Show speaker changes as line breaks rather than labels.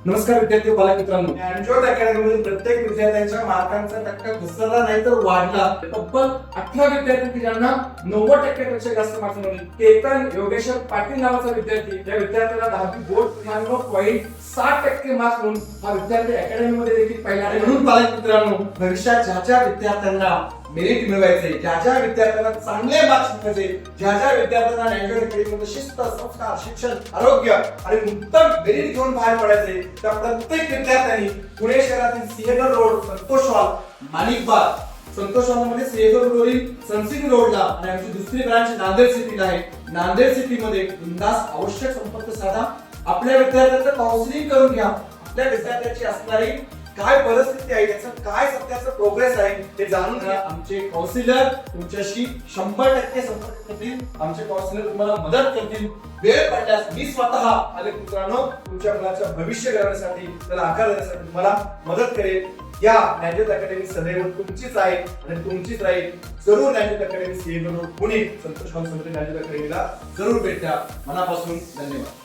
नमस्कार विद्यार्थी पालक मित्रांनो,
ज्ञानज्योत अकॅडमीमधील प्रत्येक विद्यार्थ्यांच्या मार्कांचा टक्का घसरला नाही तर वाढला.
तब्बल 18 विद्यार्थी ज्यांना 90% जास्त मार्क्स मिळाले. केतन योगेश्वर पाटील नावाचा विद्यार्थी, या विद्यार्थ्याला 10वी बोर्ड 93.7% मार्क्स मिळून हा विद्यार्थी अकॅडमीमध्ये देखील पहिला आहे.
म्हणून पालक मित्रांनो, भविष्यात ज्या विद्यार्थ्यांना मेरिट मिळवायचे, ज्या विद्यार्थ्यांना चांगले मार्क्स मिळवायचे, ज्या विद्यार्थ्यांना ज्ञानज्योत अकॅडमीमध्ये शिस्त, संस्कार, शिक्षण, आरोग्य आणि उत्तम मेरिट घेऊन बाहेर पडायचे, त्या प्रत्येक विद्यार्थ्यांनी पुणे शहरातील सिंहगड रोड, संतोषवाल, माणिकबाग, संतोषवालमध्ये सिंहगड रोडवरील सनसिटी रोडला आणि आमची दुसरी ब्रांच नांदेड सिटीला आहे. नांदेड सिटीमध्ये बिनधास्त आवश्यक संपर्क साधा. आपल्या विद्यार्थ्यांचं काउन्सिलिंग करून घ्या. आपल्या विद्यार्थ्याची असणारी काय परिस्थिती आहे, त्याचं काय सध्याचं प्रोग्रेस आहे ते जाणून घ्या. आमचे काउन्सिलर तुमच्याशी 100% संपर्क करतील. आमचे काउन्सिलर तुम्हाला मदत करतील. वेळ पडल्यास मी स्वतः पालक मित्रांनो तुमच्या मुलाचं भविष्य घडवण्यासाठी, त्याला आकार देण्यासाठी तुम्हाला मदत करेल. या ज्ञानज्योत अकॅडमी सदैव तुमचीच आहे आणि तुमचीच राहील. जरूर ज्ञानज्योत अकॅडमी सिंहगड रोड पुणे संतोष ज्ञानज्योत अकॅडमीला जरूर भेट द्या. मनापासून धन्यवाद.